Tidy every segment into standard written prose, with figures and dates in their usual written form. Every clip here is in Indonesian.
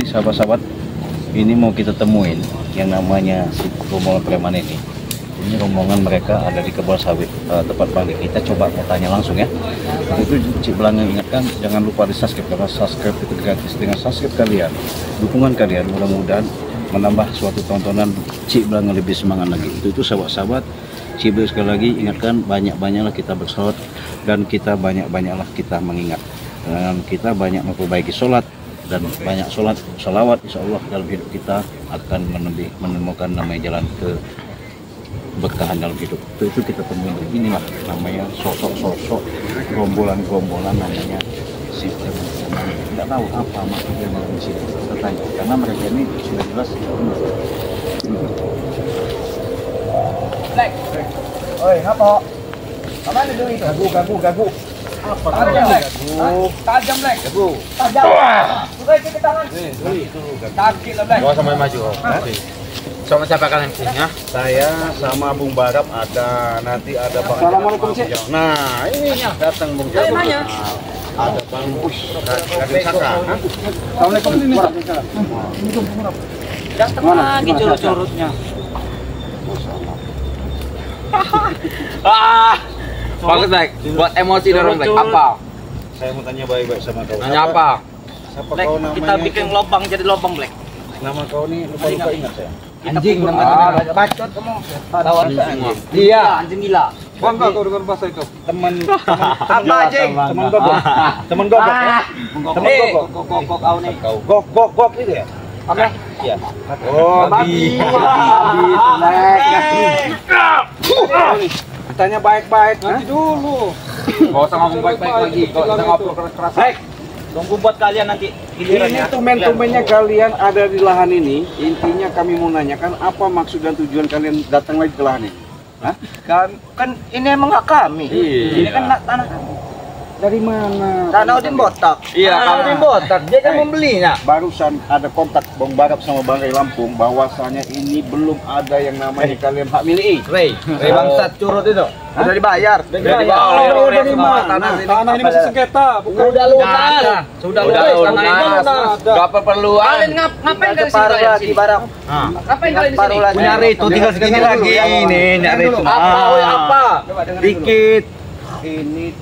sahabat-sahabat, ini mau kita temuin yang namanya si rombongan preman ini. Ini rombongan mereka ada di kebun sawit tempat Bang. Kita coba mau tanya langsung ya. Itu Cik Belanga ingatkan, jangan lupa di subscribe karena subscribe itu gratis. Dengan subscribe kalian, dukungan kalian mudah-mudahan menambah suatu tontonan Cik Belanga lebih semangat lagi. Itu sahabat-sahabat. Cik Belanga sekali lagi ingatkan, banyak-banyaklah kita bersolat dan kita banyak-banyaklah kita mengingat. Dan kita banyak memperbaiki sholat dan banyak sholawat, insya Allah dalam hidup kita akan menemukan namanya jalan ke berkahan dalam hidup. Itu kita temuin. Inilah namanya sosok-sosok gerombolan-gerombolan namanya si preman. Tidak tahu apa maksudnya di situ. Kita tanya karena mereka ini sudah jelas. Black. Oi, ngapa? Mana dulu itu? Gagu. Apa? Tajam, Black. Tajam, Black. Gagu. Tajam. Sudah ke tangan. Kaki lah, Black. Bawa sama maju. Sama siapa kalian sih? Ya? Saya sama Bung Barap ada, nanti ada Bang. Assalamualaikum, Cik. Nah, ini datang Bung Barap. Ada Bang Bus, Raden Saka. Assalamualaikum warahmatullahi. Datang lagi curut-curutnya. Bagus, Black. Buat emosi dorong, Black. Apa? Saya mau tanya baik-baik sama kau. Nanya apa? Siapa Black, kau namanya? kita bikin lubang jadi lubang, Black. Nama kau nih lupa ingat saya. Anjing namanya. Bacot kamu. Tahu anjing. Iya, anjing gila. Bangga kau dengan bahasa itu. Teman Apa anjing? teman gogok. Teman gogok ya. Teman gogok. Gok kau nih. Gogok itu ya. Apa? Iya. Oh, babi. Tanya baik-baik. Nanti dulu. Gak usah ngomong baik-baik lagi. Gak usah ngobrol keras-keras. Tunggu buat kalian nanti. Ini tumen-tumennya kalian ada di lahan ini. Intinya kami mau nanyakan apa maksud dan tujuan kalian datang lagi ke lahan ini. Hah? Kan ini emang hak kami. Ini kan tanah kami. Dari mana? Tanah Udin Botak. Iya, kamu di botak. Dia kan membelinya. Barusan ada kontak Bang Barap sama Bang Ray Lampung bahwasanya ini belum ada yang namanya kalian hak milik. Ray bangsat curut itu. Udah dibayar. Oh, dari mana? Tanah ini masih sengketa. Sudah lunas. Sudah lunas. Gak perlu. Kalian ngapain dari sini lagi, Barang? Ngapain kalian di sini? Nyari itu tinggal segini lagi. Ini nyari itu. Apa? Dikit. Ini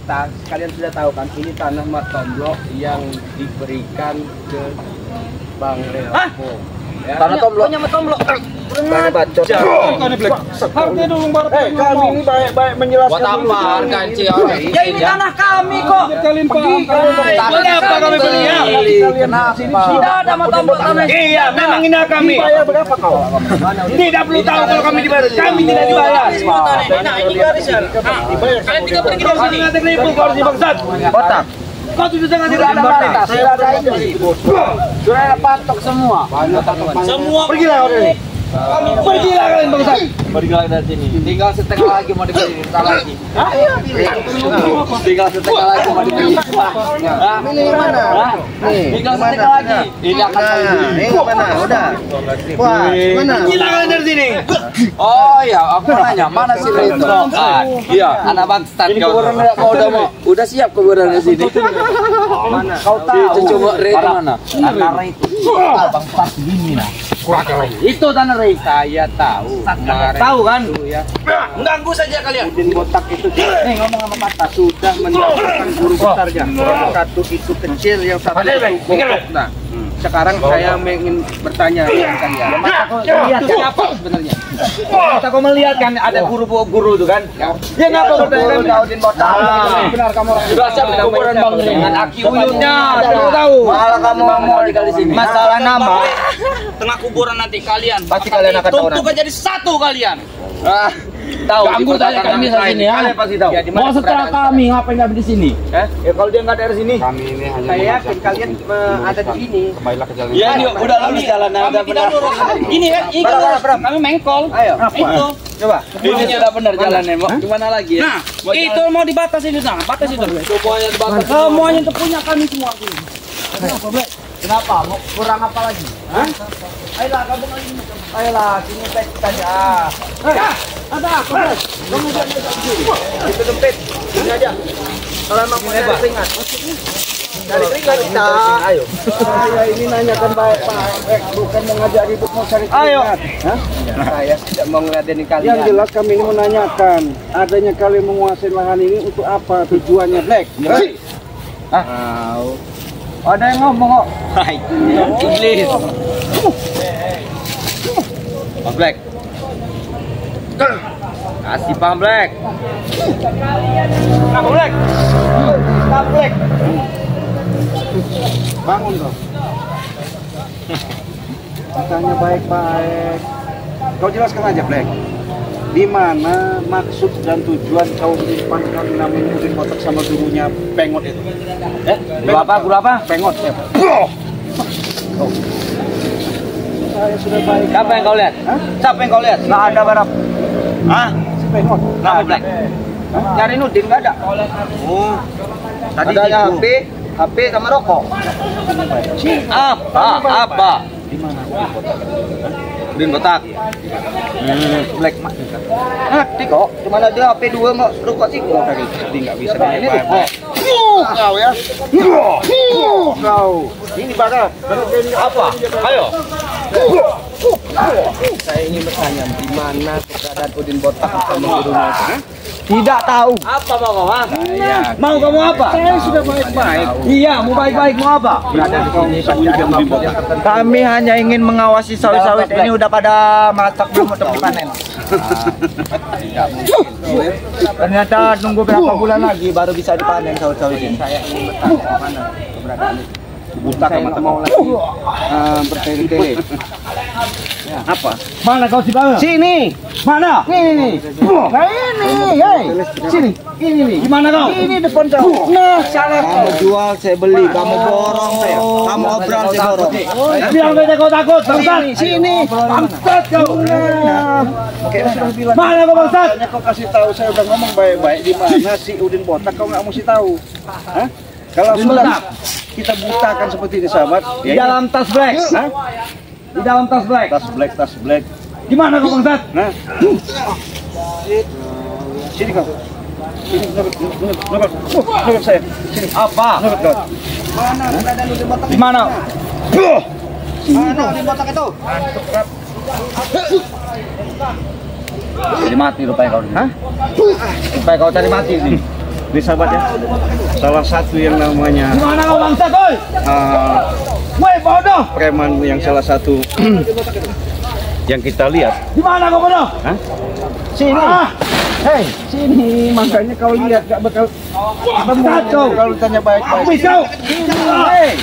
kalian sudah tahu kan, ini tanah Matomblo yang diberikan ke Bang Lampung. Ya. Tanah Tomblo. Tanah bacot. Harga dulu Bang Barap. Kami ini baik-baik menjelaskan. Buat apa harga Ya ini tanah kami kok. Kalian pergi. Kenapa kami beli ya? Kenapa? Tidak ada Matomblo tanah. Iya, memang ini kami. Bayar berapa kau? Tidak perlu tahu kalau kami dibayar. Kami tidak dibayar. Nah, ini garisnya. Kalian tinggal pergi dari sini. Ada ribu kau di bangsat. Botak. Kau sudah jangan Tidak ada batas. Sudah ada ini. Sudah ada patok semua. semua. Pergilah kau dari. Pergilah kalian bangsat. Pergilah dari sini. Tinggal setengah lagi mau dibeli. Lagi. Tinggal setengah lagi mau dibeli. Milih mana? Tinggal setengah lagi. Ini akan kali beli. Ini mana? Udah. Wah, mana? Pergilah kalian dari sini. Oh ya, aku nanya mana si Retro? Iya, anak bangsat kau. Udah siap kau berada di sini. Mana? Kau tahu? Coba Retro mana? Tanah Retro. Bangsat gini nah. Itu tanah Retro. Saya tahu. Tahu kan? Ya. Mengganggu saja kalian. Udin Botak itu ngomong sama mata sudah mendapatkan guru besarnya. Satu itu kecil, yang satu itu bokok. Nah, sekarang saya ingin bertanya dengan kalian. Lihat siapa sebenarnya? Kita kau melihat kan ada guru-guru itu kan? Ya ngapa bertanya? Udin Botak. Benar kamu orang. Sudah siap kuburan Bang dengan aki uyutnya. Tahu. Malah kamu mau di sini. Masalah nama. Tengah kuburan nanti kalian. Pasti kalian akan tahu. Tumpuk aja jadi satu kalian. Tahu. Ganggu tanya kami di sini ya. Kalian pasti tahu. Mau setelah kami ngapain nggak di sini? Ya kalau dia nggak dari sini. Kami ini hanya Saya yakin kalian ada di sini. kembalilah ke jalan. Ya ini udah lama jalan ada benar. Ini kan kami mengkol. Ayo. Itu. Coba. Ini sudah benar jalannya. Mau gimana lagi ya? Nah, itu mau dibatasi itu nah, batas itu. Semuanya dibatasi. Semuanya itu punya kami semua ini. Kenapa, Bre? Kenapa? Mau kurang apa lagi? Hah? Ayolah, gabung lagi. Ayolah, sini tek saja. Ada apa, Bre? Kamu jangan Itu dompet. Ini aja. Kalau emang mau ingat. Cari keringat kita. Ayo. Saya ini nanyakan baik-baik, bukan mau ngajak ribut mau cari keringat. Ayo. Hah? Saya tidak mau ngeladenin kalian. Yang jelas kami ini menanyakan, adanya kalian menguasai lahan ini untuk apa tujuannya, Black? Ada yang ngomong kok. Hai, Iblis. Bang Black. Kasih Bang Black. Bang Black. Bang Black. Bangun kau. Tanya baik-baik. Kau jelaskan aja, Black. Di mana maksud dan tujuan kau menyimpan namanya Udin Botak sama gurunya Pengot itu? Guru apa? Guru apa? Pengot siapa? Oh. Saya sudah baik. Siapa yang kau lihat? Hah? Siapa yang kau lihat? Nggak ada barap. Hah? Si Pengot. Nah, Black. Cari Nudin nggak ada. Oh. Tadi Adanya itu. HP sama rokok. Apa? Di mana? Udin Botak. Black mak. Ngerti kok. Cuma dia HP 2 mau rokok sih kok. Jadi nggak bisa ini rokok. Kau ya. Kau. Ini bakal. Apa? Ayo. Saya ingin bertanya di mana keberadaan Udin Botak sama gurunya itu? Tidak tahu. Apa mau kau? Ha? Mau kamu apa? Saya sudah baik-baik. Iya, mau baik-baik mau apa? Berada di sini saja. Kami hanya ingin mengawasi sawit-sawit ini udah pada masak belum untuk dipanen. Ternyata nunggu berapa bulan lagi baru bisa dipanen sawit-sawit ini. Saya ingin bertanya di mana keberadaan itu. Buta saya nggak mau lagi bertele-tele. Apa? Mana kau si bang? Sini. Mana? Ini. Nah ini, hei. Sini. Ini nih. Gimana kau? Ini depan kau. Nah, salah. Kamu jual, saya beli. Kamu borong, saya. Kamu obral, saya borong. Bilang saja kau takut, bangsat. Sini. Bangsat kau. Oke, sudah bilang. Mana kau bangsat? Kau kasih tahu saya udah ngomong baik-baik di mana si Udin Botak kau nggak mesti tahu. Hah? Kalau sudah kita butakan seperti ini sahabat. Di dalam tas black. Hah? Di dalam tas black. Tas black. Gimana kau bangsat? Nah. Sini kau. Sini nurut saya. Sini. Apa? Nurut kau. Mana keberadaan Udin Botak? Di mana? Mana Udin Botak itu? Jadi mati rupanya kau. Hah? Supaya kau cari mati nih. Ini sahabat ya. Salah satu yang namanya Gimana kau bangsat, oi? Woi bodoh. Preman yang salah satu yang kita lihat. Di mana kau bodoh? Hah? Sini. Hei, sini. Makanya kau lihat gak bakal bangsat kau. Kalau tanya baik-baik. Habis kau. Hei.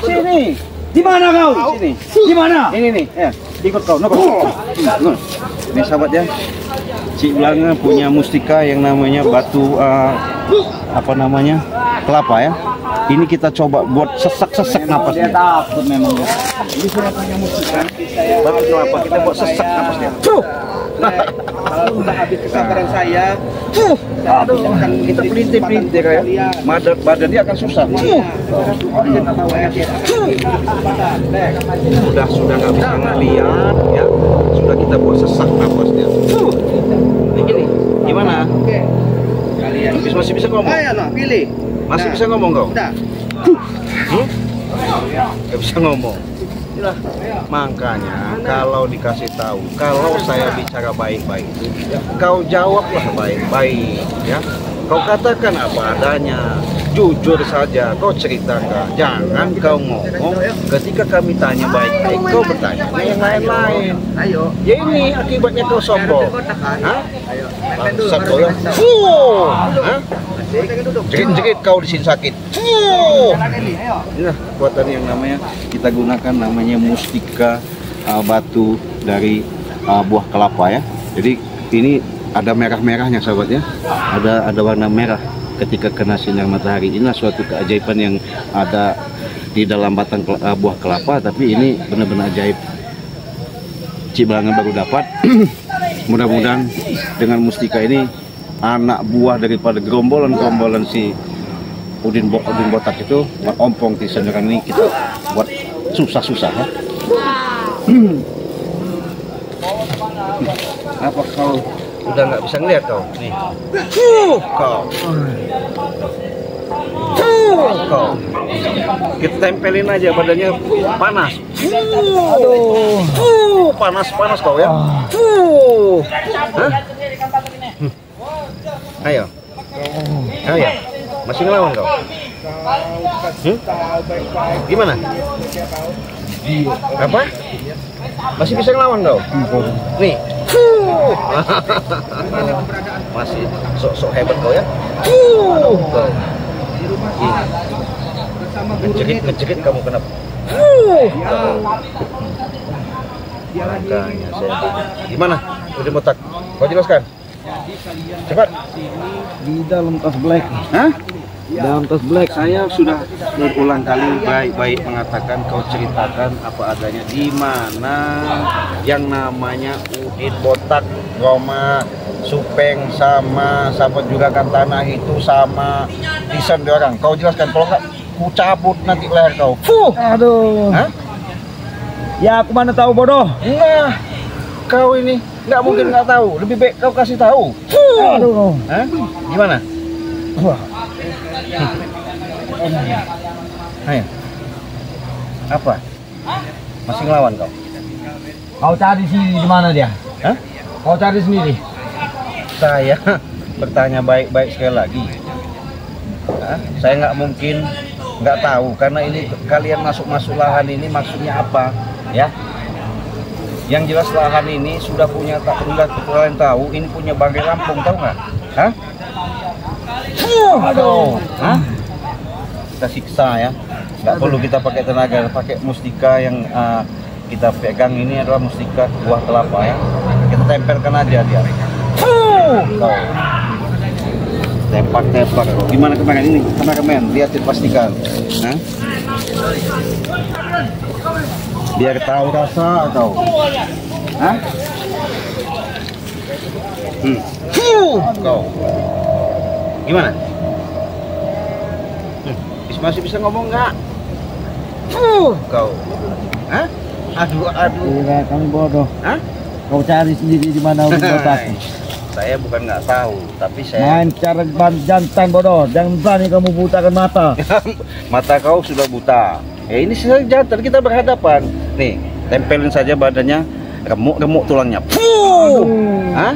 Sini. Di mana kau? Sini. Di mana? Ini nih. Ya, ikut kau. Ini sahabat ya. Cik Blanga punya mustika yang namanya batu apa namanya? Kelapa ya. Ini kita coba buat sesak-sesak napasnya. Dia takut memang dia. Ini sudah punya mustika batu kelapa, kita buat sesak napasnya. Kalau sudah habis kesabaran saya akan kita pelintir-pelintir ya. Badan dia akan susah. Sudah nggak bisa ngeliat ya. Sudah kita buat sesak napasnya. Ini gimana? Oke. Kalian masih bisa ngomong? Pilih. Masih bisa ngomong kau? Udah. Gak bisa ngomong. Inilah. Makanya kalau dikasih tahu, kalau saya bicara baik-baik itu, kau jawablah baik-baik, ya. Kau katakan apa adanya, jujur saja. Kau ceritakan, jangan kau ngomong. Ketika kami tanya baik-baik, kau bertanya yang lain-lain. Ayo. Ya ini akibatnya kau sombong. Hah? Bangsat kau ya. Hah? Jerit-jerit kau di sini sakit. Inilah kekuatan yang namanya kita gunakan namanya mustika batu dari buah kelapa ya. Jadi ini ada merah-merahnya sahabat ya. Ada warna merah ketika kena sinar matahari. Inilah suatu keajaiban yang ada di dalam batang buah kelapa, tapi ini benar-benar ajaib. Cik Blanga baru dapat. Mudah-mudahan dengan mustika ini anak buah daripada gerombolan si Udin Botak itu ompong di senderan ini kita buat susah-susah ya. Apa kau udah nggak bisa ngeliat kau? Nih. Kau. Kau. Kita tempelin aja badannya panas. Panas kau ya. Hah? Ayo. Ayo. Masih ngelawan kau? Gimana? Apa? Masih bisa ngelawan kau? Nih. Masih sok hebat kau ya. Ngejekit kamu kenapa? Makanya saya gimana? Udah botak? Kau jelaskan. Cepat. Di dalam tas black. Hah? Dalam tas black. Saya sudah berulang kali baik-baik mengatakan, kau ceritakan apa adanya, di mana yang namanya Udin botak, Roma, Supeng sama juga kan tanah itu sama desain dia orang. Kau jelaskan, kalau nggak ku cabut nanti leher kau. Aduh. Hah? Ya aku mana tahu bodoh. Nah, kau ini nggak mungkin nggak tahu. Lebih baik kau kasih tahu. Aduh. Hah? Gimana? Ayo. Apa? Masih ngelawan kau? Kau cari sini di mana dia? Hah? Kau cari sendiri. Saya bertanya baik-baik sekali lagi. Hah? Saya nggak mungkin nggak tahu, karena ini kalian masuk lahan ini maksudnya apa, ya? Yang jelas lahan ini sudah kalian tahu, ini punya Banggai Lampung, tahu nggak? Hah? Aduh, hah? Kita siksa ya. Nggak perlu kita pakai tenaga, pakai mustika yang kita pegang ini adalah mustika buah kelapa ya. Kita tempelkan aja dia. Tempak. Gimana kemarin ini? Kameramen, lihat pastikan. Hah? Biar tahu rasa atau? Hah? Kau. Gimana? Masih bisa ngomong nggak? Kau. Hah? Aduh. Iya, kamu bodoh. Hah? Kau cari sendiri di mana Udin botak. Saya bukan nggak tahu, tapi saya Main cara jantan bodoh. Jangan berani kamu butakan mata. mata kau sudah buta. Ya ini saya jantan, kita berhadapan. Nih, tempelin saja badannya, remuk tulangnya. Hah?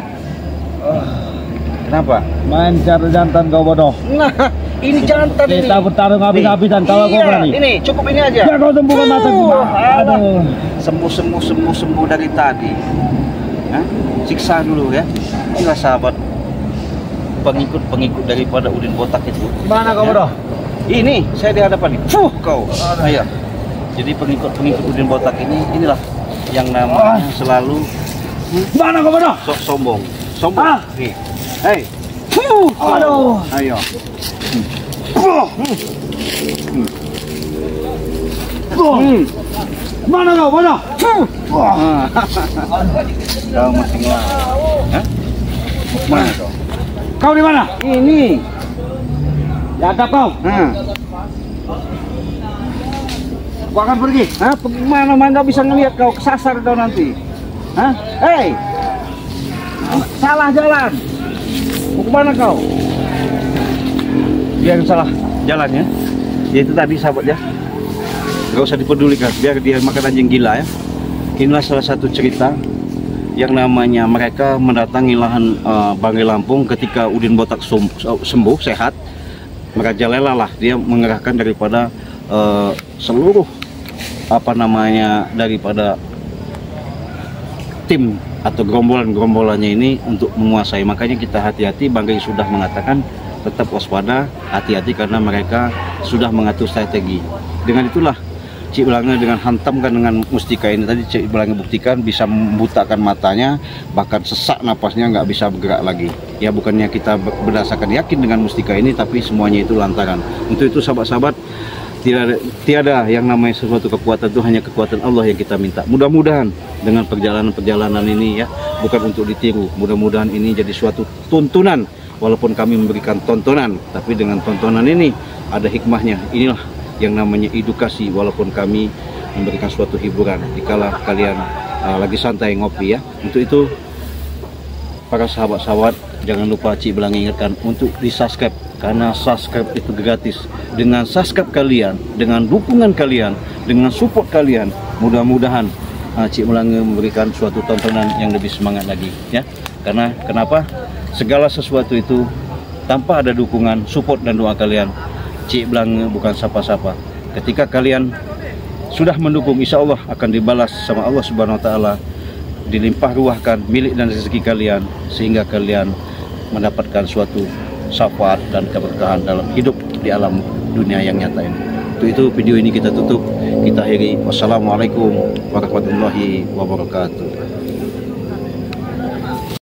Kenapa? Main cara jantan kau bodoh. Nah, ini jantan ini. Kita bertarung habis-habisan kalau kau berani. Ini cukup ini aja. Ya kau sembuhkan mataku. Aduh. Sembuh dari tadi. Hah? Siksa dulu ya. Inilah sahabat pengikut daripada Udin botak itu. Mana kau bodoh? Ini saya di hadapan nih. Kau. Ayo. Jadi pengikut Udin botak inilah yang namanya selalu Mana kau bodoh? sombong. Nih. Hei. Aduh. Ayo. Mana kau bodoh? Kau masih ngelawan. Hah? Mana kau? Kau di mana? Ini. Jatah kau. Kau akan pergi? Hah? Pergi mana? Nggak bisa ngelihat kau, kesasar kau nanti. Hah? Hei. Salah jalan. Mau kemana kau? Biar salah jalannya. Ya itu tadi sahabat ya. Gak usah dipedulikan, biar dia makan anjing gila ya. Inilah salah satu cerita yang namanya mereka mendatangi lahan Banggai Lampung ketika Udin botak sembuh, sehat. Merajalela lah dia mengerahkan daripada seluruh daripada tim atau gerombolannya ini untuk menguasai. Makanya kita hati-hati, Banggai sudah mengatakan tetap waspada, hati-hati karena mereka sudah mengatur strategi. Dengan itulah Cik Belanga dengan hantamkan dengan mustika ini tadi, Cik Belanga buktikan bisa membutakan matanya, bahkan sesak napasnya, nggak bisa bergerak lagi. Ya bukannya kita berdasarkan yakin dengan mustika ini, tapi semuanya itu lantaran. Untuk itu sahabat-sahabat, tiada yang namanya sesuatu kekuatan, itu hanya kekuatan Allah yang kita minta. Mudah-mudahan dengan perjalanan ini ya, bukan untuk ditiru, mudah-mudahan ini jadi suatu tuntunan. Walaupun kami memberikan tontonan, tapi dengan tontonan ini ada hikmahnya. Inilah yang namanya edukasi, walaupun kami memberikan suatu hiburan dikala kalian lagi santai ngopi ya. Untuk itu para sahabat-sahabat, jangan lupa Cik Belanga ingatkan untuk di subscribe karena subscribe itu gratis. Dengan subscribe kalian, dengan dukungan kalian, dengan support kalian, mudah-mudahan Cik Melanga memberikan suatu tontonan yang lebih semangat lagi ya. Karena kenapa? Segala sesuatu itu tanpa ada dukungan, support dan doa kalian, Cik Melanga bukan siapa-siapa. Ketika kalian sudah mendukung, insya Allah akan dibalas sama Allah Subhanahu Wa Taala, dilimpah ruahkan milik dan rezeki kalian, sehingga kalian mendapatkan suatu syafaat dan keberkahan dalam hidup di alam dunia yang nyata ini. Untuk itu video ini kita tutup, kita akhiri. Wassalamualaikum warahmatullahi wabarakatuh.